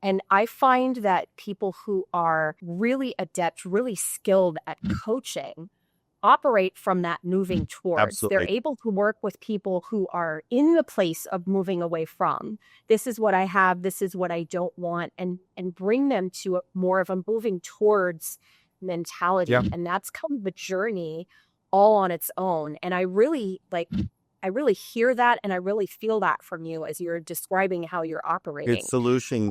And I find that people who are really adept, really skilled at coaching operate from that moving towards. They're Absolutely. able to work with people who are in the place of moving away from. This is what I have, this is what I don't want, and bring them to more of a moving towards mentality. Yeah. And that's kind of a journey all on its own. And I really hear that, and I really feel that from you as you're describing how you're operating. It's solution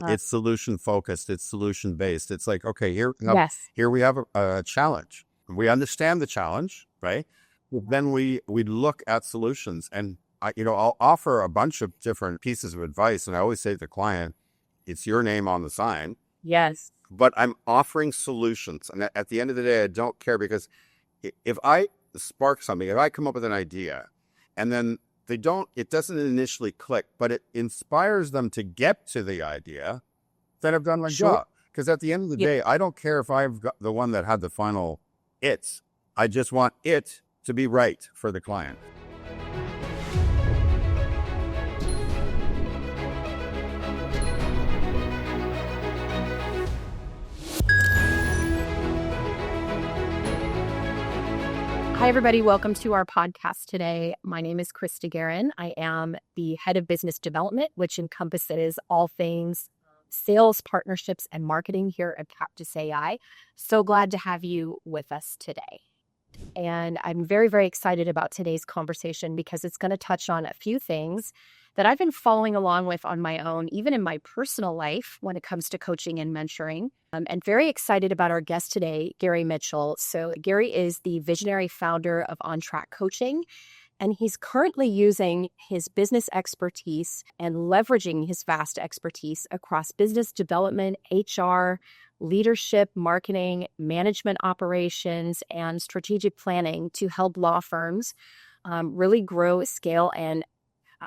focused. It's solution based. It's like, okay, Yes. here we have a challenge. We understand the challenge, right? Then we look at solutions, and I'll offer a bunch of different pieces of advice. And I always say to the client, it's your name on the sign. Yes. But I'm offering solutions. And at the end of the day, I don't care, because if I spark something, if I come up with an idea and then it doesn't initially click, but it inspires them to get to the idea, then I've done my job. Because at the end of the day, I don't care if I've got the one that had the final I just want it to be right for the client. Hi, everybody. Welcome to our podcast today. My name is Krista Garren. I am the head of business development, which encompasses all things sales, partnerships, and marketing here at Cactus AI. So glad to have you with us today. And I'm very, very excited about today's conversation because it's going to touch on a few things that I've been following along with on my own, even in my personal life when it comes to coaching and mentoring. And very excited about our guest today, Gary Mitchell. So Gary is the visionary founder of On Trac Coaching, and he's currently using his business expertise and leveraging his vast expertise across business development, HR, leadership, marketing, management operations, and strategic planning to help law firms really grow, scale, and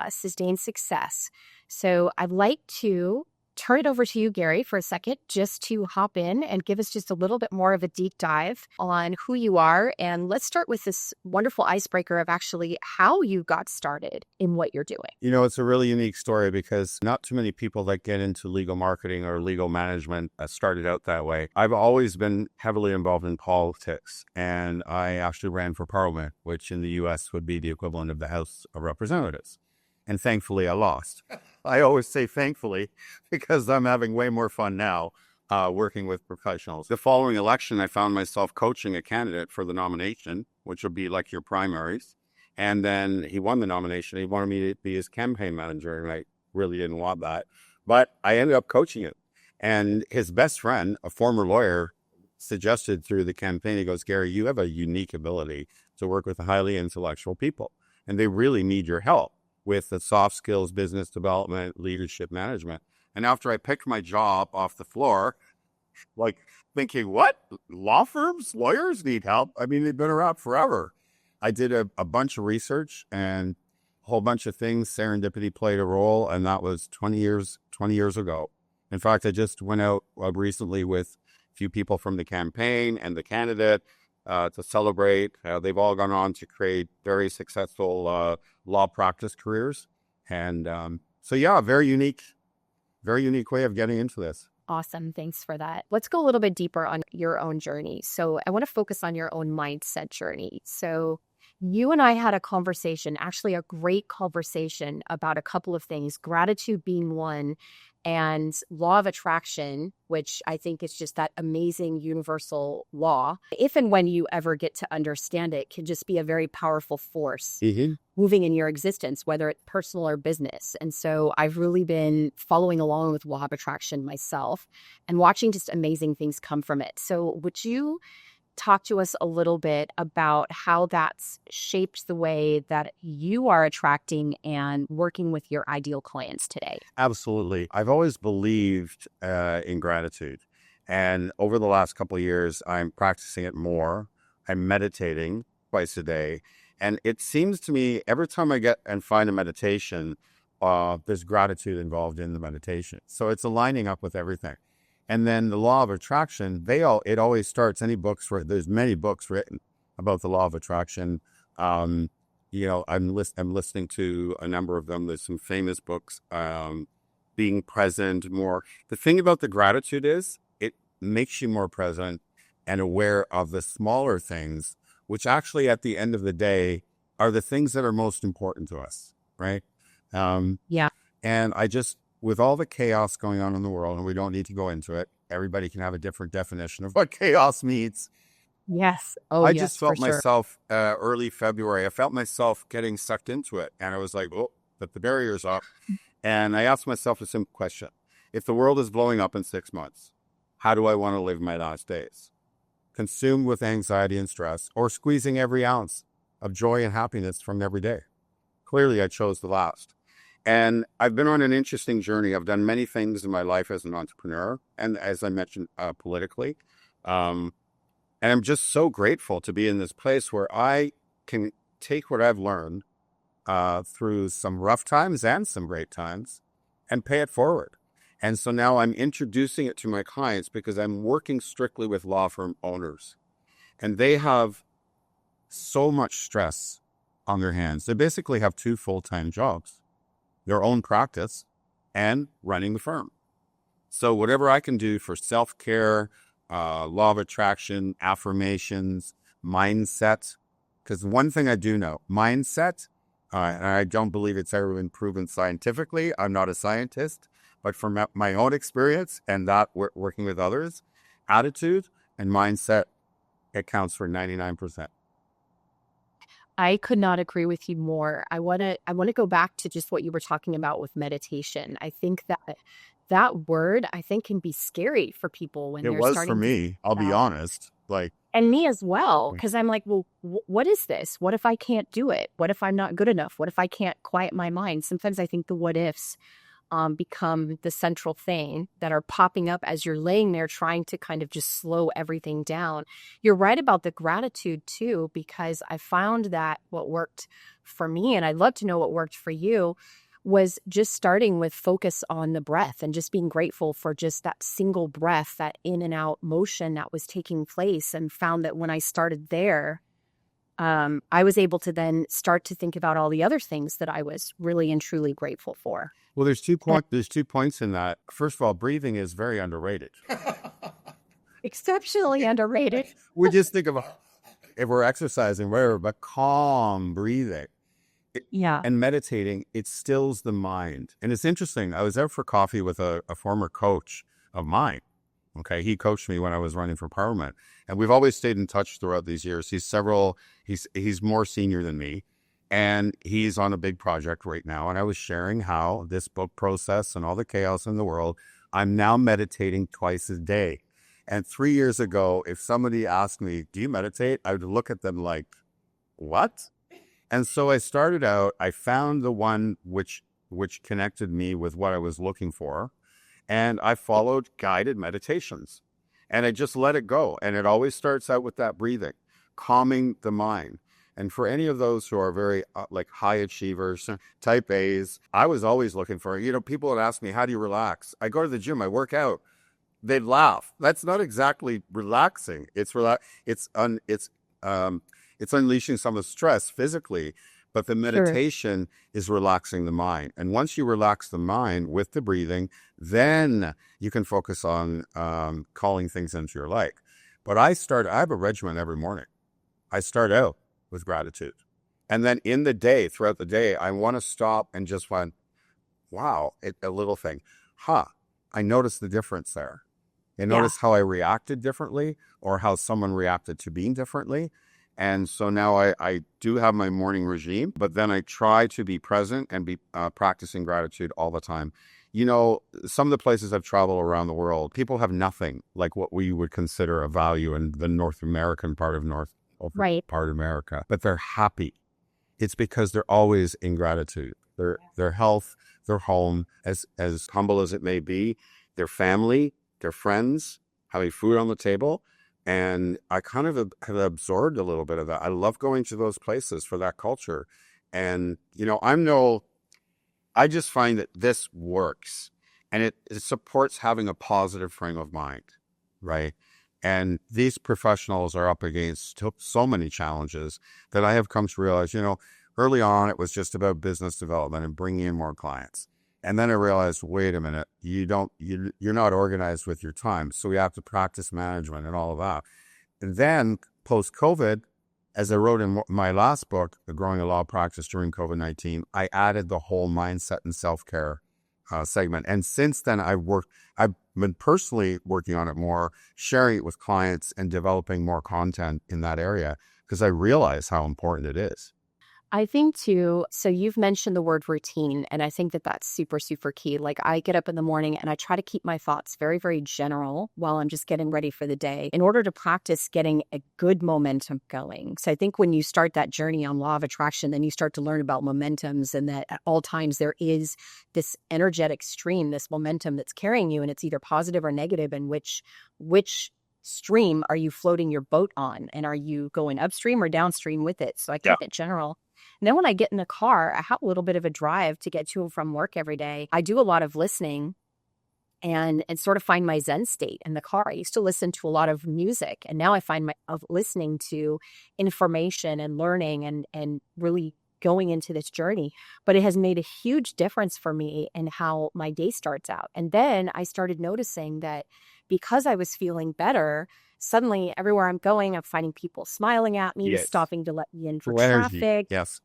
sustain success. So I'd like to turn it over to you, Gary, for a second, just to hop in and give us just a little bit more of a deep dive on who you are. And let's start with this wonderful icebreaker of actually how you got started in what you're doing. It's a really unique story, because not too many people that get into legal marketing or legal management started out that way. I've always been heavily involved in politics, and I actually ran for Parliament, which in the US would be the equivalent of the House of Representatives. And thankfully, I lost. I always say thankfully, because I'm having way more fun now working with professionals. The following election, I found myself coaching a candidate for the nomination, which would be like your primaries. And then he won the nomination. He wanted me to be his campaign manager, and I really didn't want that. But I ended up coaching him. And his best friend, a former lawyer, suggested through the campaign, he goes, Gary, you have a unique ability to work with highly intellectual people, and they really need your help with the soft skills, business development, leadership management. And after I picked my job off the floor, like thinking, what? Law firms, lawyers need help? I mean, they've been around forever. I did a bunch of research and a whole bunch of things. Serendipity played a role, and that was 20 years ago. In fact, I just went out recently with a few people from the campaign and the candidate to celebrate. They've all gone on to create very successful law practice careers. And so, yeah, very unique way of getting into this. Awesome. Thanks for that. Let's go a little bit deeper on your own journey. So I want to focus on your own mindset journey. So you and I had a conversation, actually a great conversation about a couple of things, gratitude being one, and law of attraction, which I think is just that amazing universal law. If and when you ever get to understand it, can just be a very powerful force moving in your existence, whether it's personal or business. And so I've really been following along with law of attraction myself and watching just amazing things come from it. So would you talk to us a little bit about how that's shaped the way that you are attracting and working with your ideal clients today? Absolutely. I've always believed in gratitude. And over the last couple of years, I'm practicing it more. I'm meditating twice a day. And it seems to me every time I get and find a meditation, there's gratitude involved in the meditation. So it's aligning up with everything. And then the law of attraction, it always starts, there's many books written about the law of attraction. I'm listening to a number of them. There's some famous books. being present more. The thing about the gratitude is it makes you more present and aware of the smaller things, which actually at the end of the day are the things that are most important to us, right? Yeah. And I just, with all the chaos going on in the world, and we don't need to go into it, everybody can have a different definition of what chaos means. Yes. Oh, I just yes, for felt sure. myself early February, I felt myself getting sucked into it. And I was like, oh, but the barrier's up. And I asked myself a simple question. If the world is blowing up in 6 months, how do I want to live my last days? Consumed with anxiety and stress, or squeezing every ounce of joy and happiness from every day? Clearly, I chose the last. And I've been on an interesting journey. I've done many things in my life as an entrepreneur, and as I mentioned, politically. And I'm just so grateful to be in this place where I can take what I've learned through some rough times and some great times and pay it forward. And so now I'm introducing it to my clients because I'm working strictly with law firm owners. And they have so much stress on their hands. They basically have 2 full-time jobs, their own practice and running the firm. So whatever I can do for self-care, law of attraction, affirmations, mindset, because one thing I do know, mindset, and I don't believe it's ever been proven scientifically. I'm not a scientist, but from my own experience and that working with others, attitude and mindset accounts for 99%. I could not agree with you more. I want to go back to just what you were talking about with meditation. I think that word, I think, can be scary for people when It they're was for starting to think me, I'll be about, honest. Like, and me as well, because I'm like, well, what is this? What if I can't do it? What if I'm not good enough? What if I can't quiet my mind? Sometimes I think the what ifs become the central thing that are popping up as you're laying there trying to kind of just slow everything down. You're right about the gratitude too, because I found that what worked for me, and I'd love to know what worked for you, was just starting with focus on the breath and just being grateful for just that single breath, that in and out motion that was taking place, and found that when I started there, I was able to then start to think about all the other things that I was really and truly grateful for. well, there's 2 points in that. First of all, breathing is very underrated. Exceptionally underrated. We just think of if we're exercising, whatever, but calm breathing Yeah. and meditating, it stills the mind. And it's interesting. I was out for coffee with a former coach of mine. Okay. He coached me when I was running for Parliament, and we've always stayed in touch throughout these years. He's more senior than me, and he's on a big project right now. And I was sharing how this book process and all the chaos in the world, I'm now meditating twice a day. And 3 years ago, if somebody asked me, do you meditate? I would look at them like, what? And so I started out, I found the one which connected me with what I was looking for. And I followed guided meditations, and I just let it go. And it always starts out with that breathing, calming the mind. And for any of those who are very like high achievers, type A's, I was always looking for, people would ask me, how do you relax? I go to the gym, I work out. They'd laugh. That's not exactly relaxing. It's unleashing some of the stress physically, but the meditation is relaxing the mind. And once you relax the mind with the breathing, then you can focus on calling things into your life. But I have a regimen every morning. I start out with gratitude. And then throughout the day, I want to stop and just find, wow, a little thing. I noticed the difference there. I noticed how I reacted differently, or how someone reacted to being differently. And so now I do have my morning regime, but then I try to be present and be practicing gratitude all the time. Some of the places I've traveled around the world, people have nothing like what we would consider a value in the North American part of part of America, but they're happy. It's because they're always in gratitude. Their health, their home, as humble as it may be, their family, their friends, having food on the table. And I kind of have absorbed a little bit of that. I love going to those places for that culture. And, I just find that this works, and it supports having a positive frame of mind, right? And these professionals are up against so many challenges that I have come to realize, early on, it was just about business development and bringing in more clients. And then I realized, wait a minute, you're not organized with your time. So we have to practice management and all of that. And then post-COVID, as I wrote in my last book, The Growing a Law Practice During COVID-19, I added the whole mindset and self-care segment. And since then, I've been personally working on it more, sharing it with clients and developing more content in that area because I realize how important it is. I think too, so you've mentioned the word routine, and I think that that's super, super key. Like I get up in the morning and I try to keep my thoughts very, very general while I'm just getting ready for the day in order to practice getting a good momentum going. So I think when you start that journey on law of attraction, then you start to learn about momentums and that at all times there is this energetic stream, this momentum that's carrying you, and it's either positive or negative, and which stream are you floating your boat on, and are you going upstream or downstream with it? So I keep it general. And then when I get in the car, I have a little bit of a drive to get to and from work every day. I do a lot of listening and sort of find my Zen state in the car. I used to listen to a lot of music, and now I find myself listening to information and learning and really going into this journey. But it has made a huge difference for me in how my day starts out. And then I started noticing that because I was feeling better, suddenly everywhere I'm going, I'm finding people smiling at me, stopping to let me in for traffic. Yes.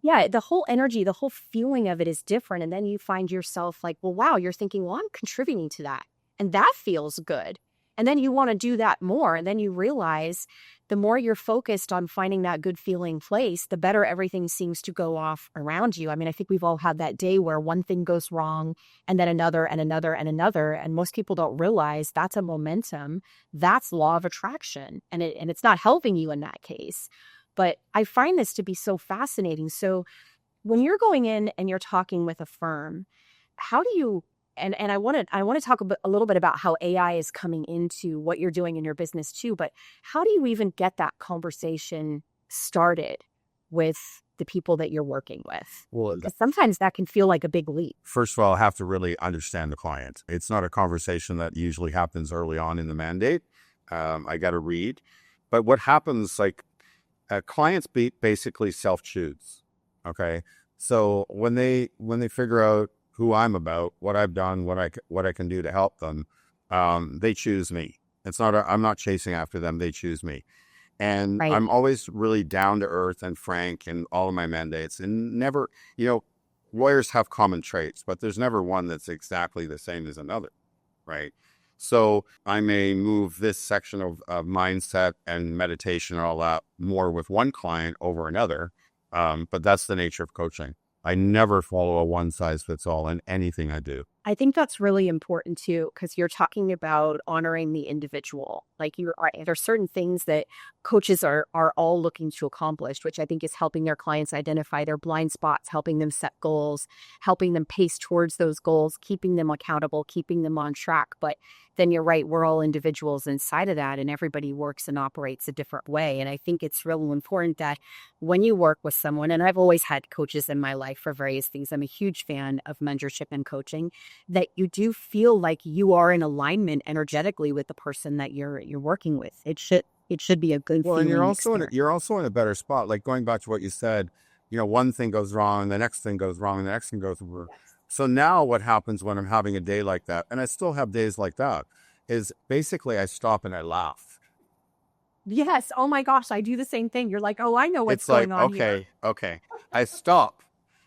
Yeah, the whole energy, the whole feeling of it is different. And then you find yourself like, well, wow, you're thinking, well, I'm contributing to that. And that feels good. And then you want to do that more. And then you realize the more you're focused on finding that good feeling place, the better everything seems to go off around you. I mean, I think we've all had that day where one thing goes wrong and then another and another and another. And most people don't realize that's a momentum. That's law of attraction. And it's not helping you in that case. But I find this to be so fascinating. So when you're going in and you're talking with a firm, how do you, and I want to talk a little bit about how AI is coming into what you're doing in your business too, but how do you even get that conversation started with the people that you're working with? Well, because sometimes that can feel like a big leap. First of all, I have to really understand the client. It's not a conversation that usually happens early on in the mandate. I got to read. But what happens, like, clients basically self-choose, okay? So when they figure out who I'm about, what I've done, what I can do to help them, they choose me. I'm not chasing after them, they choose me. And Right. I'm always really down to earth and frank in all of my mandates, and never, lawyers have common traits, but there's never one that's exactly the same as another, right? So I may move this section of mindset and meditation and all that more with one client over another. But that's the nature of coaching. I never follow a one size fits all in anything I do. I think that's really important too, because you're talking about honoring the individual. Like there's certain things that coaches are all looking to accomplish, which I think is helping their clients identify their blind spots, helping them set goals, helping them pace towards those goals, keeping them accountable, keeping them on track. But then you're right, we're all individuals inside of that, and everybody works and operates a different way. And I think it's really important that when you work with someone, and I've always had coaches in my life for various things, I'm a huge fan of mentorship and coaching, that you do feel like you are in alignment energetically with the person that you're working with. It should be a good feeling. And you're also in a better spot. Like going back to what you said, one thing goes wrong, the next thing goes wrong, and the next thing goes wrong. So now what happens when I'm having a day like that, and I still have days like that, is basically I stop and I laugh. Yes. Oh my gosh, I do the same thing. You're like, oh, I know what's going on here. Okay. I stop.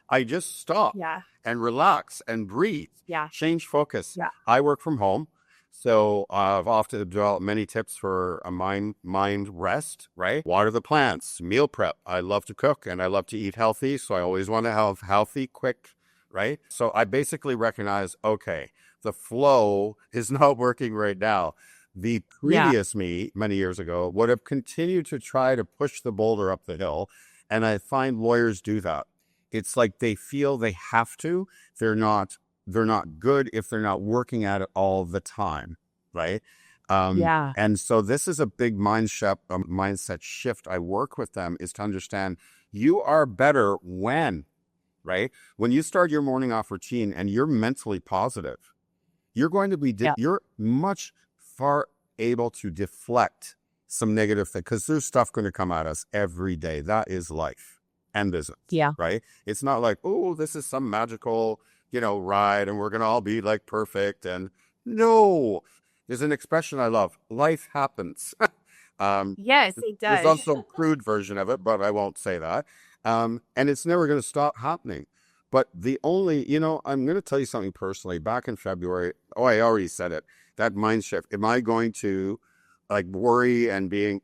I just stop. Yeah. And relax and breathe. Yeah. Change focus. Yeah. I work from home. So I've often developed many tips for a mind rest, right? Water the plants, meal prep. I love to cook and I love to eat healthy. So I always want to have healthy, quick, right? So I basically recognize, okay, the flow is not working right now. The previous me, many years ago, would have continued to try to push the boulder up the hill. And I find lawyers do that. It's like they feel they have to. They're not good if they're not working at it all the time, right? And so this is a big mindset shift. I work with them is to understand you are better when, right? When you start your morning off routine and you're mentally positive, you're going to be, you're much far able to deflect some negative thing because there's stuff going to come at us every day. That is life and business, right? It's not like, oh, this is some magical ride and we're going to all be like perfect. And no, there's an expression I love. Life happens. um, Yes, it there's does. also a crude version of it, but I won't say that. And it's never going to stop happening. But the only, I'm going to tell you something personally. Back in February, I already said it, that mind shift. Am I going to like worry and being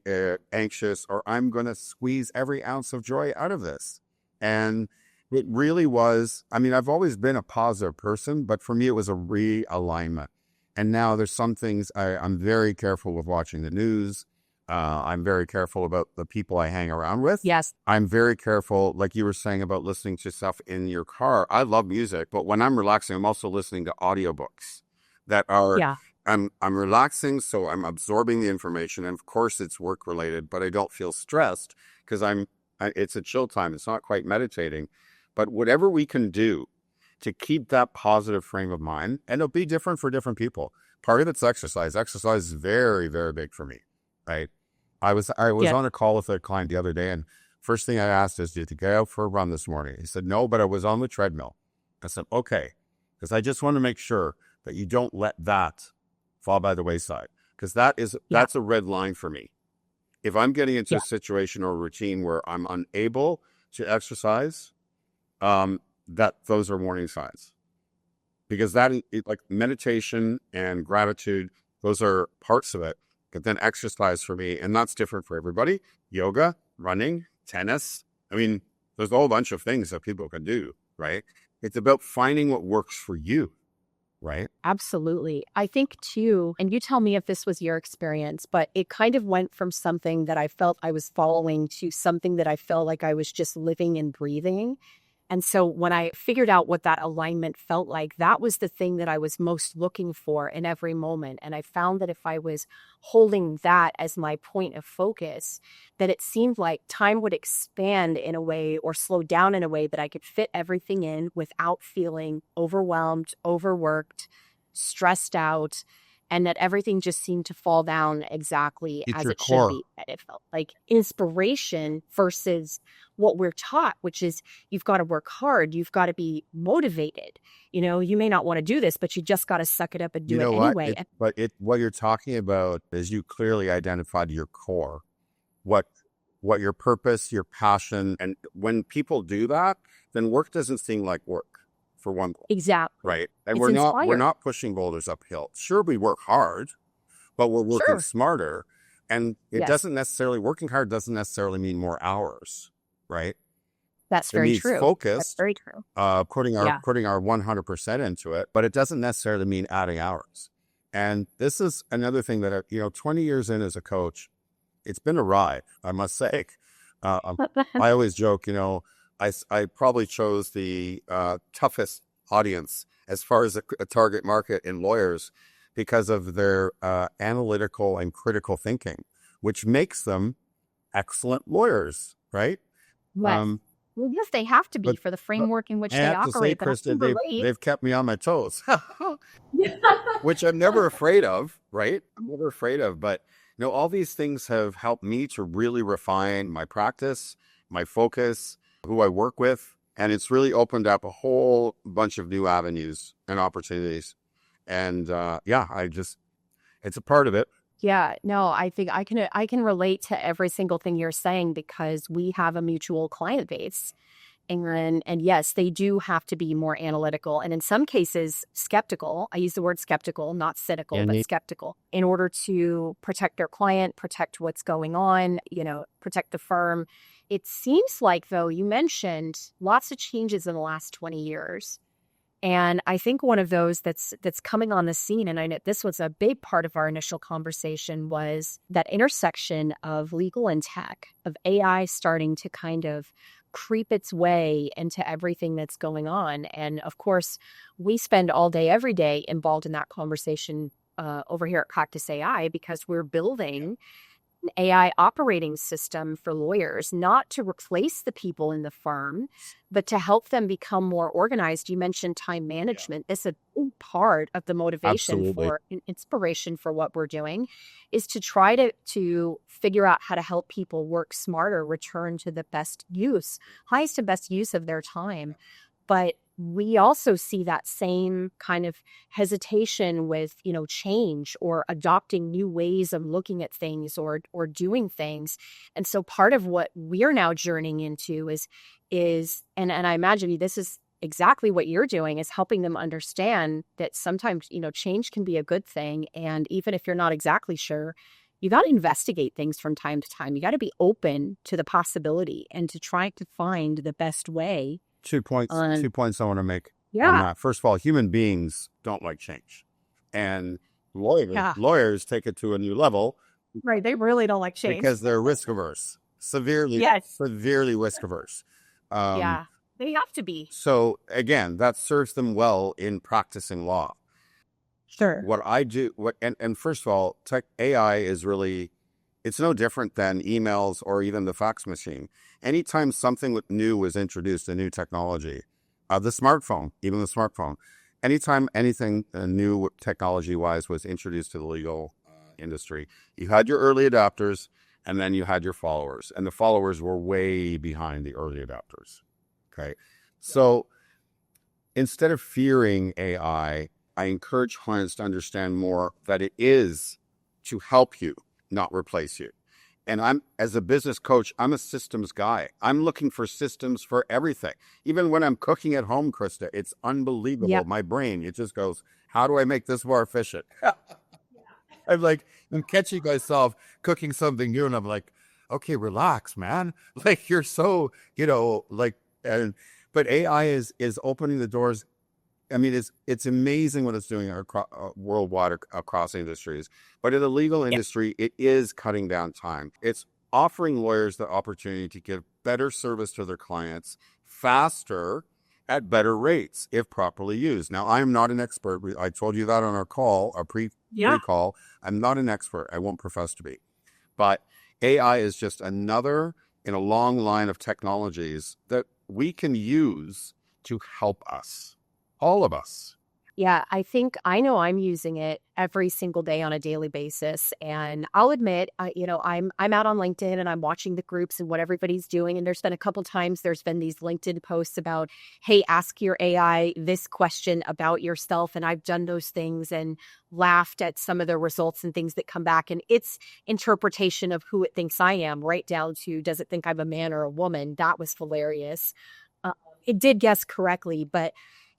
anxious, or I'm going to squeeze every ounce of joy out of this? And it really was, I mean, I've always been a positive person, but for me, it was a realignment. And now there's some things I'm very careful with watching the news. I'm very careful about the people I hang around with. Yes. I'm very careful, like you were saying about listening to stuff in your car. I love music, but when I'm relaxing, I'm also listening to audiobooks that are, Yeah. I'm relaxing, so I'm absorbing the information. And of course it's work related, but I don't feel stressed because it's a chill time. It's not quite meditating, but whatever we can do to keep that positive frame of mind, and it'll be different for different people. Part of it's exercise. Exercise is very, very big for me, right? I was Yeah. on a call with a client the other day, and first thing I asked is, did you get out for a run this morning? He said, no, but I was on the treadmill. I said, okay, because I just want to make sure that you don't let that fall by the wayside, because that's a red line for me. If I'm getting into a situation or a routine where I'm unable to exercise, those are warning signs, because like meditation and gratitude, those are parts of it. But then exercise for me, and that's different for everybody. Yoga, running, tennis. I mean, there's a whole bunch of things that people can do, right? It's about finding what works for you, right? Absolutely. I think too, and you tell me if this was your experience, but it kind of went from something that I felt I was following to something that I felt like I was just living and breathing. And so when I figured out what that alignment felt like, that was the thing that I was most looking for in every moment. And I found that if I was holding that as my point of focus, that it seemed like time would expand in a way or slow down in a way that I could fit everything in without feeling overwhelmed, overworked, stressed out, and that everything just seemed to fall down exactly It's as your it should core. be. And it felt like inspiration versus what we're taught, which is you've got to work hard. You've got to be motivated. You may not want to do this, but you just got to suck it up and do You it know what? anyway. What you're talking about is you clearly identified your core, what your purpose, your passion, and when people do that, then work doesn't seem like work, for one thing, Exactly. right? And It's we're inspired. not pushing boulders uphill. Sure, we work hard, but we're working Sure. smarter, and Yes, working hard doesn't necessarily mean more hours, right? that's It very means true. That's focused, very true. putting our Yeah. 100% into it, but it doesn't necessarily mean adding hours. And this is another thing that 20 years in as a coach, it's been a ride, I must say. I always joke, I probably chose the toughest audience as far as a target market in lawyers because of their analytical and critical thinking, which makes them excellent lawyers, right? Yes. Um, Well, yes, they have to be but, for the but framework in I which they have to say, operate, but I Krista, can relate. they've kept me on my toes, which I'm never afraid of, right? I'm never afraid of, but all these things have helped me to really refine my practice, my focus, who I work with, and it's really opened up a whole bunch of new avenues and opportunities. And it's a part of it. Yeah, no, I think I can relate to every single thing you're saying because we have a mutual client base. And yes, they do have to be more analytical and in some cases skeptical. I use the word skeptical, not cynical, but skeptical in order to protect their client, protect what's going on, protect the firm. It seems like, though, you mentioned lots of changes in the last 20 years. And I think one of those that's coming on the scene, and I know this was a big part of our initial conversation, was that intersection of legal and tech, of AI starting to kind of creep its way into everything that's going on. And of course, we spend all day, every day involved in that conversation over here at Cactus AI because we're building an AI operating system for lawyers, not to replace the people in the firm, but to help them become more organized. You mentioned time management. It's a big part of the motivation Absolutely. for inspiration for what we're doing is to try to figure out how to help people work smarter, return to the highest and best use of their time. But we also see that same kind of hesitation with, change or adopting new ways of looking at things or doing things. And so part of what we're now journeying into is and I imagine this is exactly what you're doing, is helping them understand that sometimes, change can be a good thing. And even if you're not exactly sure, you got to investigate things from time to time. You got to be open to the possibility and to try to find the best way. 2 points I want to make on Yeah. that. First of all, human beings don't like change. And lawyers take it to a new level. Right. They really don't like change. Because they're risk averse, severely risk averse. They have to be. So again, that serves them well in practicing law. Sure. What I do, and first of all, AI is really, it's no different than emails or even the fax machine. Anytime something new was introduced, a new technology, even the smartphone, anytime anything new technology-wise was introduced to the legal industry, you had your early adopters, and then you had your followers. And the followers were way behind the early adopters. Okay. So instead of fearing AI, I encourage clients to understand more that it is to help you, not replace you. And as a business coach, I'm a systems guy. I'm looking for systems for everything. Even when I'm cooking at home, Krista, it's unbelievable. Yep. My brain, it just goes, how do I make this more efficient? I'm catching myself cooking something new, and I'm like, okay, relax, man. Like, you're so, but AI is opening the doors. I mean, it's amazing what it's doing worldwide across industries. But in the legal industry, it is cutting down time. It's offering lawyers the opportunity to give better service to their clients faster at better rates if properly used. Now, I am not an expert. I told you that on our call, our pre-call. I'm not an expert. I won't profess to be. But AI is just another in a long line of technologies that we can use to help us. All of us. Yeah, I know I'm using it every single day on a daily basis. And I'll admit, I'm out on LinkedIn and I'm watching the groups and what everybody's doing. And there's been a couple times there's been these LinkedIn posts about, hey, ask your AI this question about yourself. And I've done those things and laughed at some of the results and things that come back. And its interpretation of who it thinks I am, right down to, does it think I'm a man or a woman? That was hilarious. It did guess correctly, but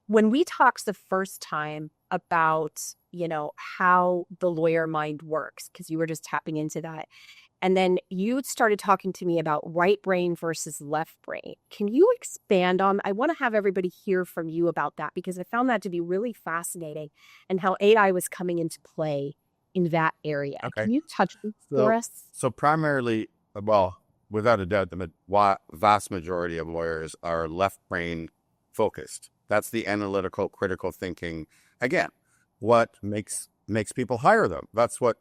when we talked the first time about, how the lawyer mind works, because you were just tapping into that, and then you started talking to me about right brain versus left brain. Can you expand on, I want to have everybody hear from you about that, because I found that to be really fascinating and how AI was coming into play in that area. Okay. Can you touch for us? So primarily, well, without a doubt, the vast majority of lawyers are left brain focused. That's the analytical, critical thinking. Again, what makes people hire them? That's what,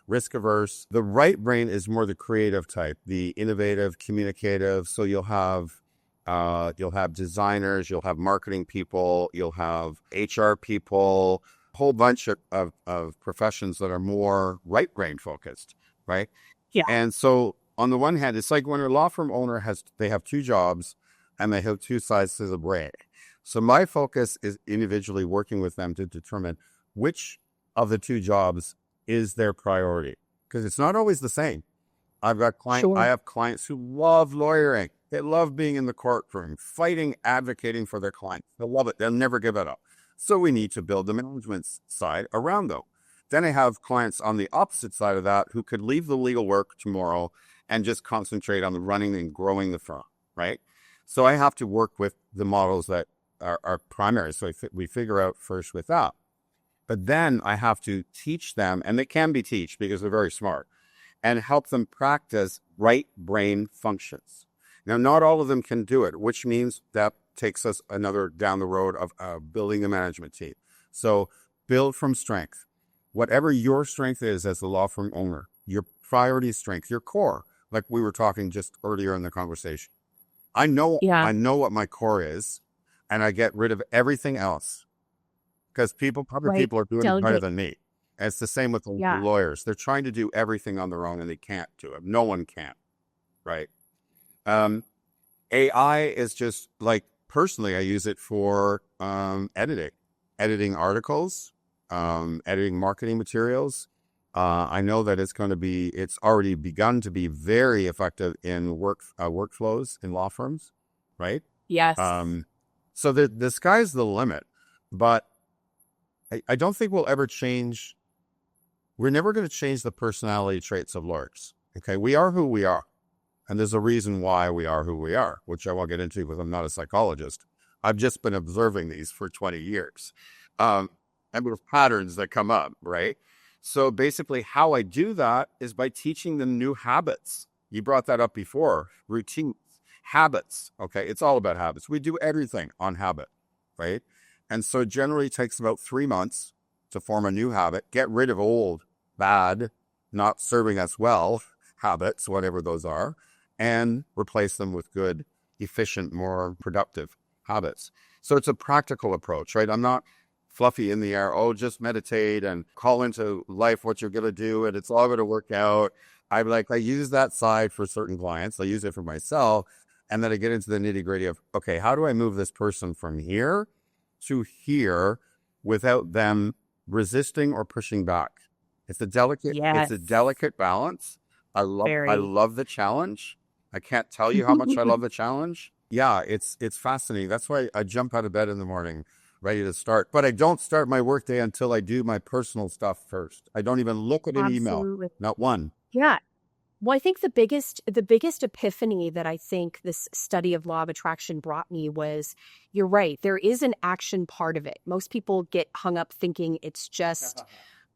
risk averse. The right brain is more the creative type, the innovative, communicative. So you'll have designers, you'll have marketing people, you'll have HR people, a whole bunch of professions that are more right brain focused, right? Yeah. And so on the one hand, it's like when a law firm owner they have two jobs and they have two sides to the brain. So my focus is individually working with them to determine which of the two jobs is their priority, because it's not always the same. I have clients who love lawyering. They love being in the courtroom, fighting, advocating for their clients. They love it. They'll never give it up. So we need to build the management side around them. Then I have clients on the opposite side of that who could leave the legal work tomorrow and just concentrate on the running and growing the firm, right? So I have to work with the models that are primary. So we figure out first with that. But then I have to teach them, and they can be taught because they're very smart, and help them practice right brain functions. Now, not all of them can do it, which means that takes us another down the road of building a management team. So build from strength. Whatever your strength is as the law firm owner, your priority strength, your core, like we were talking just earlier in the conversation. I know what my core is, and I get rid of everything else, because people are doing it better than me. And it's the same with the lawyers. They're trying to do everything on their own, and they can't do it. No one can, right? AI is just like personally, I use it for editing articles, editing marketing materials. I know that it's already begun to be very effective in workflows in law firms, right? Yes. So the sky's the limit, but I don't think we'll ever change. We're never going to change the personality traits of lawyers. Okay. We are who we are. And there's a reason why we are who we are, which I won't get into because I'm not a psychologist. I've just been observing these for 20 years. And with patterns that come up, right? So basically how I do that is by teaching them new habits. You brought that up before, routines, habits. Okay. It's all about habits. We do everything on habit, right? And so it generally takes about 3 months to form a new habit, get rid of old, bad, not serving us well habits, whatever those are, and replace them with good, efficient, more productive habits. So it's a practical approach, right? I'm not fluffy in the air. Oh, just meditate and call into life what you're going to do, and it's all going to work out. I use that side for certain clients. I use it for myself. And then I get into the nitty gritty of, okay, how do I move this person from here to here without them resisting or pushing back? It's a delicate balance. I love the challenge. I can't tell you how much I love the challenge. Yeah, it's fascinating. That's why I jump out of bed in the morning ready to start. But I don't start my workday until I do my personal stuff first. I don't even look at an email. Not one. Yeah. Well, I think the biggest epiphany that I think this study of law of attraction brought me was, you're right, there is an action part of it. Most people get hung up thinking it's just,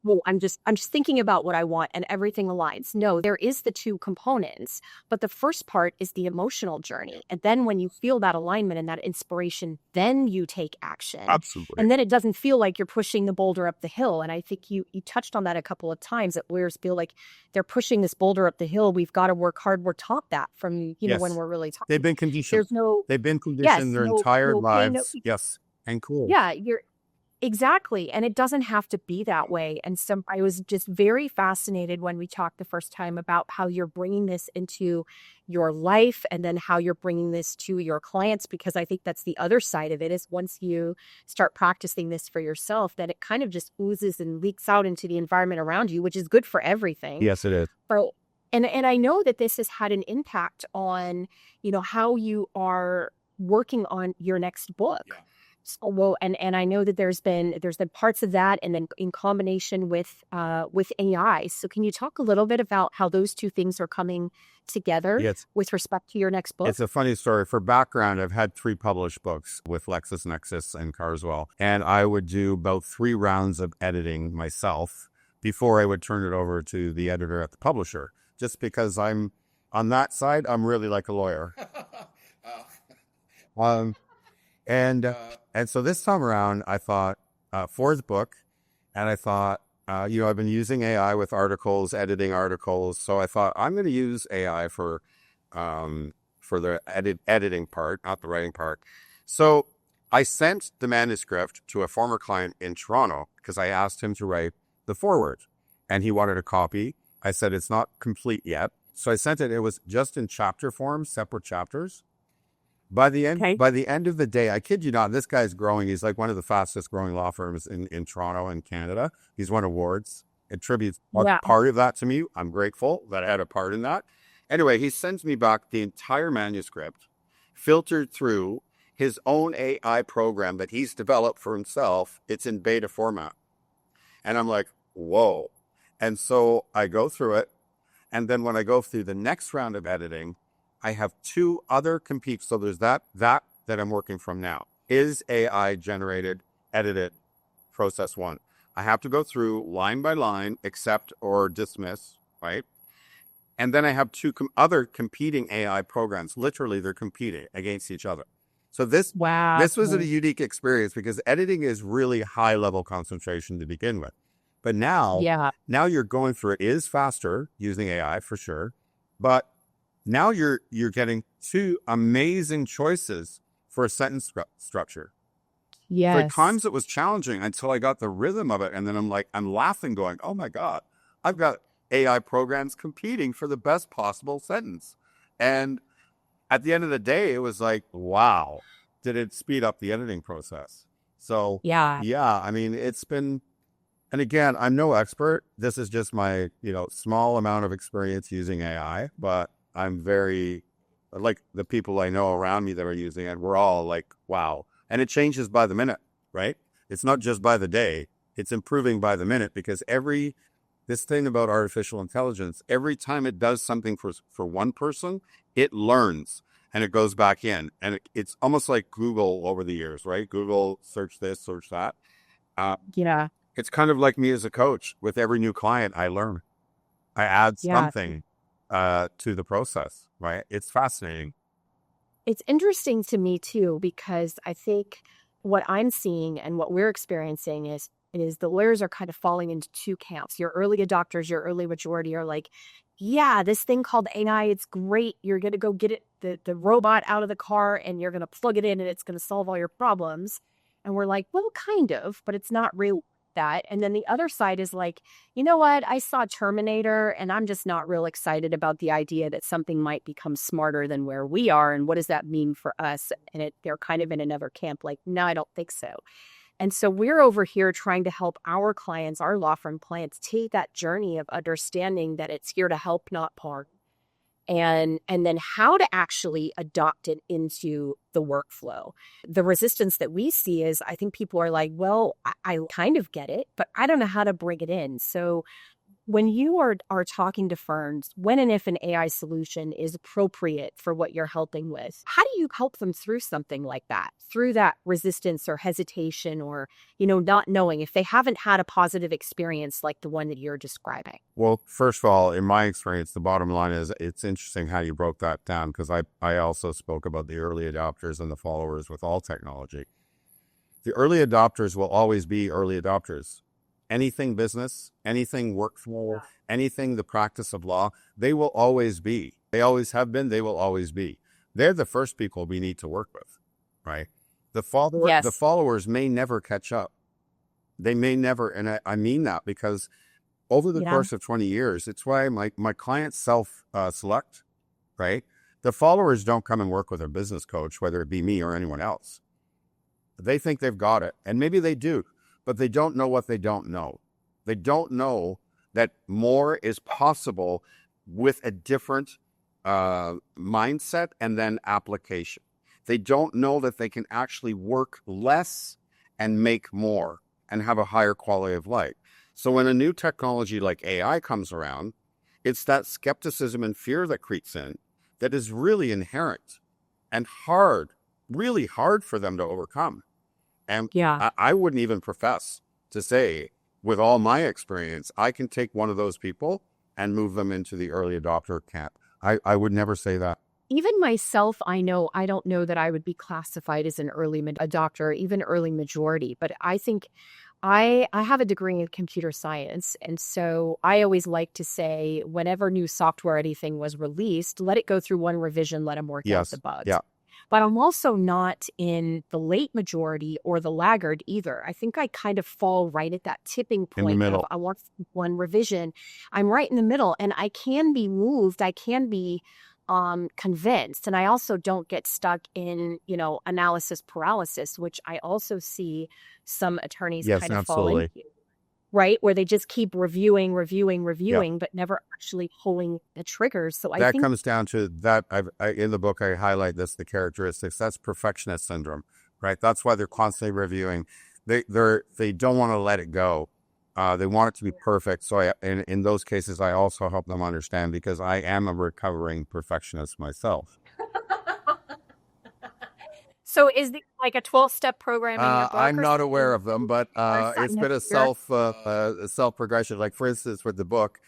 well, I'm just thinking about what I want and everything aligns. No, there is the two components, but the first part is the emotional journey. And then when you feel that alignment and that inspiration, then you take action. Absolutely. And then it doesn't feel like you're pushing the boulder up the hill. And I think you touched on that a couple of times, that lawyers feel like they're pushing this boulder up the hill. We've got to work hard. We're taught that from, Yes. when we're really talking. They've been conditioned. They've been conditioned their entire lives. Yes. And cool. Yeah, exactly. And it doesn't have to be that way. And I was just very fascinated when we talked the first time about how you're bringing this into your life and then how you're bringing this to your clients, because I think that's the other side of it, is once you start practicing this for yourself, that it kind of just oozes and leaks out into the environment around you, which is good for everything. Yes, it is. But, and I know that this has had an impact on, how you are working on your next book. Yeah. Well, and I know that there's been parts of that, and then in combination with AI. So can you talk a little bit about how those two things are coming together with respect to your next book? It's a funny story. For background, I've had 3 published books with LexisNexis and Carswell, and I would do about 3 rounds of editing myself before I would turn it over to the editor at the publisher. Just because I'm on that side, I'm really like a lawyer. And so this time around, I thought, 4th book, and I thought, I've been using AI with articles, editing articles. So I thought, I'm going to use AI for the editing part, not the writing part. So I sent the manuscript to a former client in Toronto because I asked him to write the foreword, and he wanted a copy. I said, it's not complete yet. So I sent it. It was just in chapter form, separate chapters. By the end of the day, I kid you not, this guy's growing. He's like one of the fastest growing law firms in Toronto and Canada. He's won awards. Attributes part of that to me. I'm grateful that I had a part in that. Anyway, he sends me back the entire manuscript, filtered through his own AI program that he's developed for himself. It's in beta format. And I'm like, whoa. And so I go through it. And then when I go through the next round of editing, I have 2 other compete. So there's that I'm working from now. Is AI generated, edited, process 1. I have to go through line by line, accept or dismiss, right? And then I have 2 other competing AI programs. Literally, they're competing against each other. So this was a unique experience because editing is really high level concentration to begin with. But now you're going through it. It is faster using AI for sure, but now you're getting 2 amazing choices for a sentence structure. Yes. For times it was challenging until I got the rhythm of it. And then I'm laughing going, oh my God, I've got AI programs competing for the best possible sentence. And at the end of the day, it was like, wow, did it speed up the editing process? So, Yeah. yeah, I mean, it's been, and again, I'm no expert. This is just my, small amount of experience using AI, but I'm very, like the people I know around me that are using it, we're all like, wow. And it changes by the minute, right? It's not just by the day. It's improving by the minute because this thing about artificial intelligence, every time it does something for one person, it learns and it goes back in. And it's almost like Google over the years, right? Google, search this, search that. Yeah. It's kind of like me as a coach. With every new client, I learn. I add Yeah. something to the process, right? It's fascinating. It's interesting to me too, because I think what I'm seeing and what we're experiencing is the lawyers are kind of falling into two camps. Your early adopters, your early majority are like, yeah, this thing called AI, it's great. You're going to go get the robot out of the car and you're going to plug it in and it's going to solve all your problems. And we're like, well, kind of, but it's not really that. And then the other side is like, you know what? I saw Terminator and I'm just not real excited about the idea that something might become smarter than where we are. And what does that mean for us? And they're kind of in another camp like, no, I don't think so. And so we're over here trying to help our clients, our law firm clients, take that journey of understanding that it's here to help, not harm. And then how to actually adopt it into the workflow. The resistance that we see is I think people are like, well, I kind of get it, but I don't know how to bring it in. So when you are talking to firms, when and if an AI solution is appropriate for what you're helping with, how do you help them through something like that, through that resistance or hesitation or, not knowing if they haven't had a positive experience like the one that you're describing? Well, first of all, in my experience, the bottom line is it's interesting how you broke that down because I also spoke about the early adopters and the followers with all technology. The early adopters will always be early adopters. Anything business, anything workflow, anything the practice of law, they will always be. They always have been, they will always be. They're the first people we need to work with, right? The followers may never catch up. They may never, and I mean that because over the course of 20 years, it's why my clients self-select, right? The followers don't come and work with a business coach, whether it be me or anyone else. They think they've got it, and maybe they do, but they don't know what they don't know. They don't know that more is possible with a different mindset and then application. They don't know that they can actually work less and make more and have a higher quality of life. So when a new technology like AI comes around, it's that skepticism and fear that creeps in that is really inherent and hard, really hard for them to overcome. And I wouldn't even profess to say, with all my experience, I can take one of those people and move them into the early adopter camp. I would never say that. Even myself, I don't know that I would be classified as an early adopter or even early majority, but I think I have a degree in computer science. And so I always like to say, whenever new software or anything was released, let it go through one revision, let them work out the bugs. Yeah. But I'm also not in the late majority or the laggard either. I think I kind of fall right at that tipping point of I want one revision. I'm right in the middle and I can be moved. I can be convinced. And I also don't get stuck in, analysis paralysis, which I also see some attorneys kind of fall into. Right? Where they just keep reviewing, but never actually pulling the triggers. So I think comes down to that. In the book, I highlight the characteristics. That's perfectionist syndrome, right? That's why they're constantly reviewing. They don't want to let it go. They want it to be perfect. So in those cases, I also help them understand because I am a recovering perfectionist myself. So is it like a 12-step program in your book? I'm not aware of them, but it's been a self progression. Like, for instance, with the book,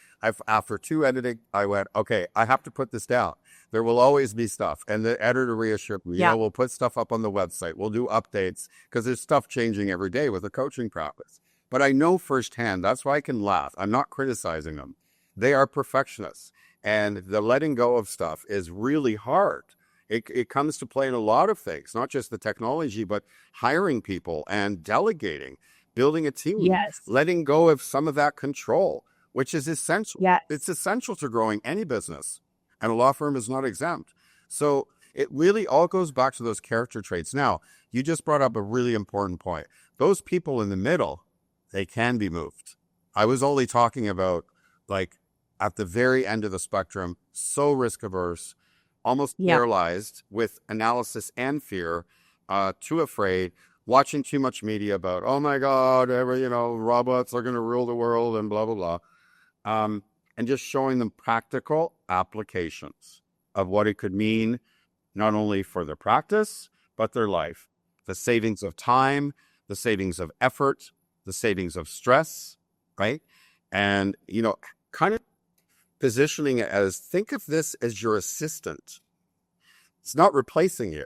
after 2 editing, I went, okay, I have to put this down. There will always be stuff. And the editor reassured me, we'll put stuff up on the website. We'll do updates because there's stuff changing every day with the coaching practice. But I know firsthand, that's why I can laugh. I'm not criticizing them. They are perfectionists. And the letting go of stuff is really hard. It comes to play in a lot of things, not just the technology, but hiring people and delegating, building a team, letting go of some of that control, which is essential. It's essential to growing any business, and a law firm is not exempt. So It really all goes back to those character traits. Now, you just brought up a really important point. Those people in the middle, they can be moved. I was only talking about like at the very end of the spectrum, so risk averse, almost Yeah. paralyzed with analysis and fear, too afraid, watching too much media about, oh my God, robots are going to rule the world and blah, blah, blah. And just showing them practical applications of what it could mean, not only for their practice, but their life. The savings of time, the savings of effort, the savings of stress, right? And, kind of positioning it as, think of this as your assistant. It's not replacing you,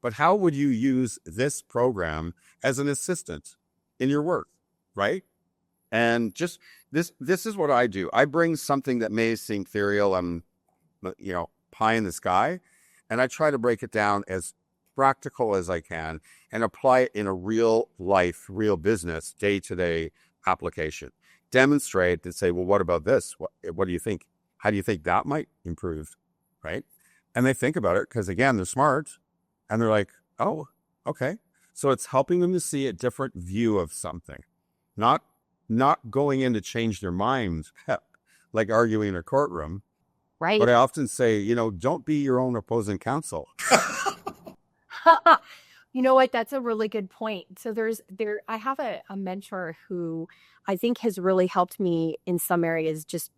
but how would you use this program as an assistant in your work, right? And just this is what I do. I bring something that may seem ethereal and, pie in the sky, and I try to break it down as practical as I can and apply it in a real life, real business, day-to-day application. Demonstrate and say, well, what about this? What do you think? How do you think that might improve, right? And they think about it because, again, they're smart, and they're like, oh, okay. So it's helping them to see a different view of something, not going in to change their minds, like arguing in a courtroom. Right. But I often say, don't be your own opposing counsel. You know what? That's a really good point. So I have a mentor who I think has really helped me in some areas just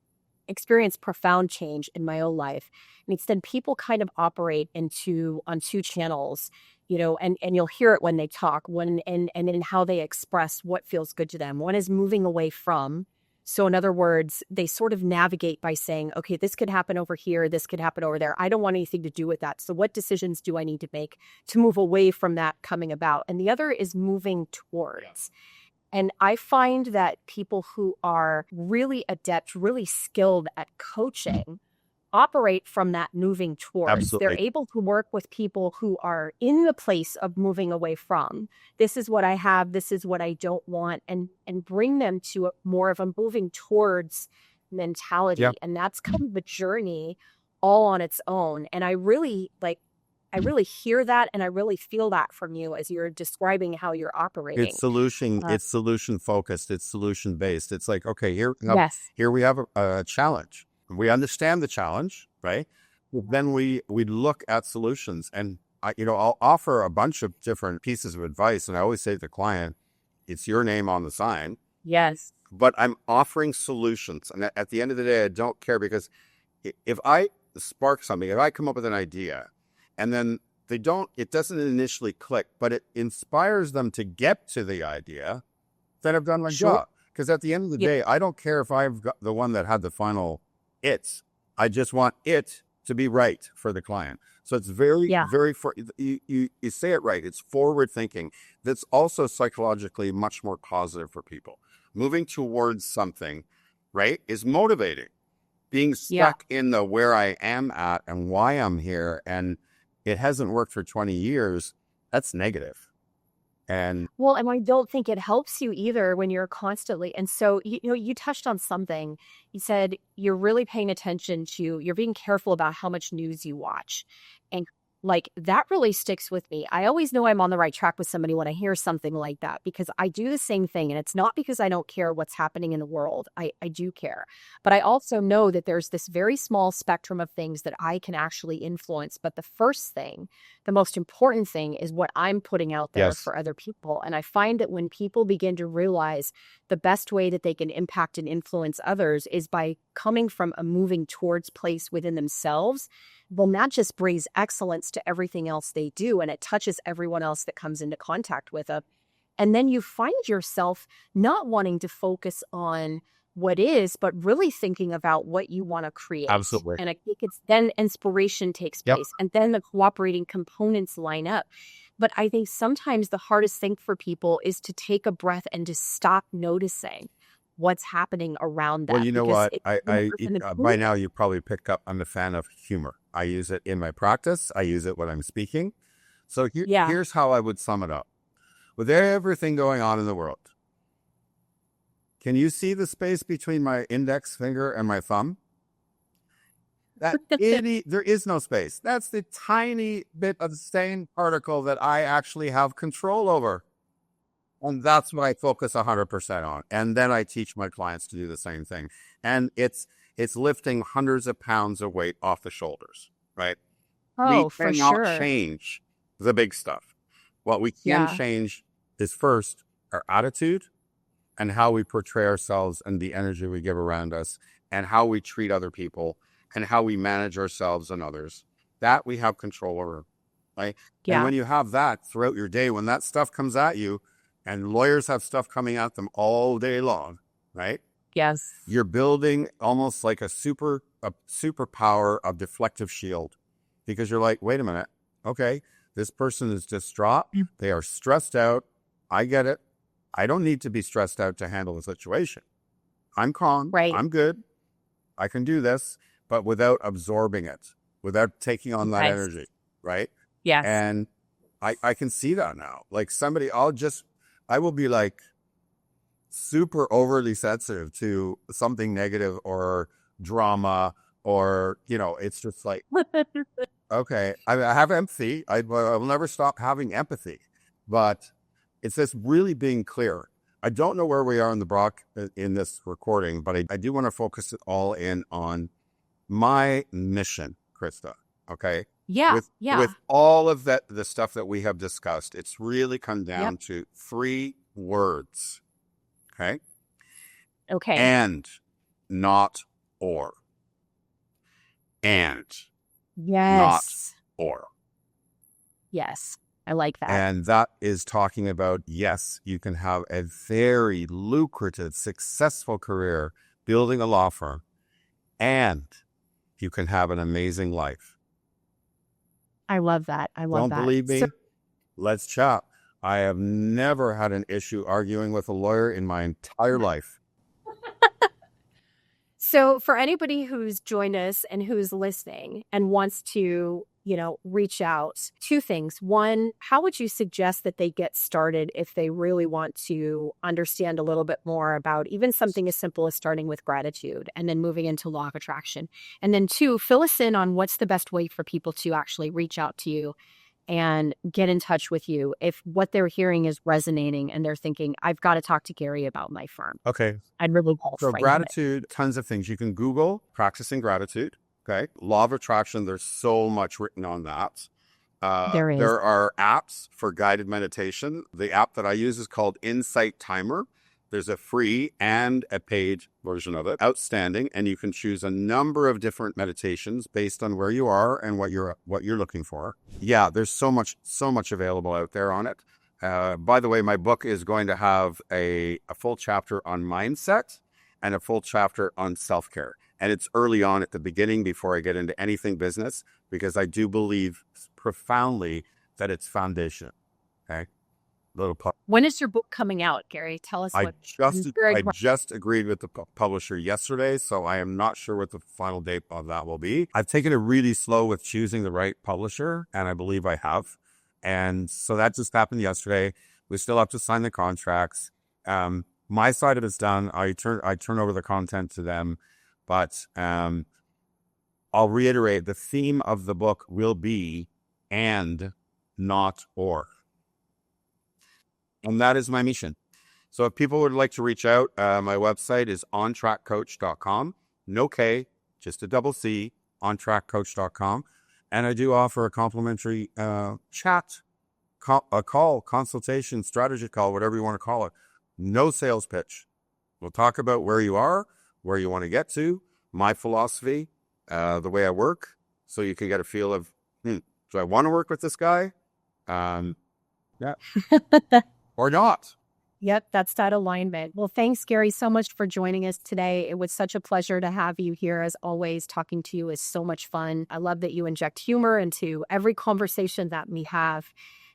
experience profound change in my own life. And he said people kind of operate on two channels, and you'll hear it when they talk, and in how they express what feels good to them. One is moving away from. So in other words, they sort of navigate by saying, okay, this could happen over here. This could happen over there. I don't want anything to do with that. So what decisions do I need to make to move away from that coming about? And the other is moving towards. And I find that people who are really adept, really skilled at coaching operate from that moving towards. Absolutely. They're able to work with people who are in the place of moving away from. This is what I have. This is what I don't want. And bring them to more of a moving towards mentality. Yep. And that's kind of a journey all on its own. And I really hear that, and I really feel that from you as you're describing how you're operating. It's solution focused. It's solution based. It's like, okay, here we have a challenge. We understand the challenge, right? Then we look at solutions, and I'll offer a bunch of different pieces of advice. And I always say to the client, it's your name on the sign. Yes. But I'm offering solutions. And at the end of the day, I don't care, because if I spark something, if I come up with an idea, and then it doesn't initially click, but it inspires them to get to the idea, then I've done my job. Because at the end of the day, I don't care if I've got the one that had the final I just want it to be right for the client. So it's very, you say it right. It's forward thinking. That's also psychologically much more positive for people. Moving towards something, right, is motivating. Being stuck in the where I am at and why I'm here, and it hasn't worked for 20 years, that's negative. And I don't think it helps you either when you're constantly. And so, you touched on something. You said you're really paying attention you're being careful about how much news you watch. And that really sticks with me. I always know I'm on the right track with somebody when I hear something like that, because I do the same thing. And it's not because I don't care what's happening in the world. I do care. But I also know that there's this very small spectrum of things that I can actually influence. But the most important thing is what I'm putting out there for other people. And I find that when people begin to realize the best way that they can impact and influence others is by coming from a moving towards place within themselves, well, that just brings excellence to everything else they do, and it touches everyone else that comes into contact with it. And then you find yourself not wanting to focus on what is, but really thinking about what you want to create. Absolutely. And I think it's then inspiration takes place, and then the cooperating components line up. But I think sometimes the hardest thing for people is to take a breath and to stop noticing what's happening around them. Well, you know what? By now you probably picked up, I'm a fan of humor. I use it in my practice. I use it when I'm speaking. So here's how I would sum it up. With everything going on in the world, can you see the space between my index finger and my thumb? There is no space. That's the tiny bit of the same particle that I actually have control over. And that's what I focus 100% on. And then I teach my clients to do the same thing. And it's lifting hundreds of pounds of weight off the shoulders, right? We Oh, for cannot sure. change the big stuff. What we can Yeah. change is first our attitude and how we portray ourselves and the energy we give around us and how we treat other people and how we manage ourselves and others. That we have control over, right? And Yeah. when you have that throughout your day, when that stuff comes at you, and lawyers have stuff coming at them all day long, right? Yes. You're building almost like a superpower of deflective shield, because you're like, wait a minute, okay, this person is distraught. They are stressed out. I get it. I don't need to be stressed out to handle the situation. I'm calm. Right. I'm good. I can do this, but without absorbing it, without taking on that Nice. energy, right? Yes. And I can see that now. Like I will be like super overly sensitive to something negative or drama or, it's just like, okay, I have empathy. I'll never stop having empathy, but it's this really being clear. I don't know where we are in the Brock in this recording, but I do want to focus it all in on my mission, Krista. Okay. Yeah. With all of the stuff that we have discussed, it's really come down to 3 words. Okay. Okay. And, not or. And, Yes. not or. Yes. I like that. And that is talking about, yes, you can have a very lucrative, successful career building a law firm, and you can have an amazing life. I love that. I love that. Don't believe me? Let's chat. I have never had an issue arguing with a lawyer in my entire life. So for anybody who's joined us and who's listening and wants to, reach out, 2 things. 1, how would you suggest that they get started if they really want to understand a little bit more about even something as simple as starting with gratitude and then moving into law of attraction? And then 2, fill us in on what's the best way for people to actually reach out to you and get in touch with you if what they're hearing is resonating and they're thinking, I've got to talk to Gary about my firm. Okay. I'd really love So gratitude, tons of things. You can Google practicing gratitude. Okay. Law of attraction. There's so much written on that. There is. There are apps for guided meditation. The app that I use is called Insight Timer. There's a free and a paid version of it. Outstanding. And you can choose a number of different meditations based on where you are and what you're looking for. Yeah, there's so much available out there on it. By the way, my book is going to have a full chapter on mindset and a full chapter on self-care. And it's early on at the beginning before I get into anything business, because I do believe profoundly that it's foundation. Okay. When is your book coming out, Gary? Tell us. I just agreed with the publisher yesterday, so I am not sure what the final date of that will be. I've taken it really slow with choosing the right publisher, and I believe I have. And so that just happened yesterday. We still have to sign the contracts. My side of it's done. I turn over the content to them, but I'll reiterate, the theme of the book will be and, not or. And that is my mission. So if people would like to reach out, my website is ontraccoach.com. No K, just a double C, ontraccoach.com. And I do offer a complimentary chat, a call, consultation, strategy call, whatever you want to call it. No sales pitch. We'll talk about where you are, where you want to get to, my philosophy, the way I work, so you can get a feel of, do I want to work with this guy? Yeah. Or not. Yep, that's that alignment. Well, thanks, Gary, so much for joining us today. It was such a pleasure to have you here. As always, talking to you is so much fun. I love that you inject humor into every conversation that we have.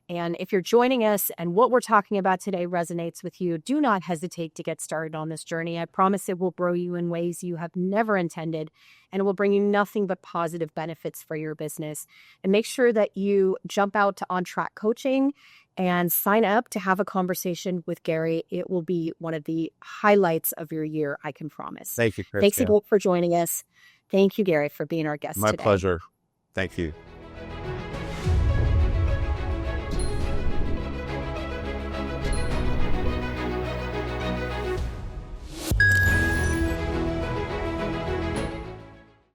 And if you're joining us and what we're talking about today resonates with you, do not hesitate to get started on this journey. I promise it will grow you in ways you have never intended, and it will bring you nothing but positive benefits for your business. And make sure that you jump out to On Trac Coaching and sign up to have a conversation with Gary. It will be one of the highlights of your year, I can promise. Thank you, Krista. Thanks again for joining us. Thank you, Gary, for being our guest My today. pleasure. Thank you.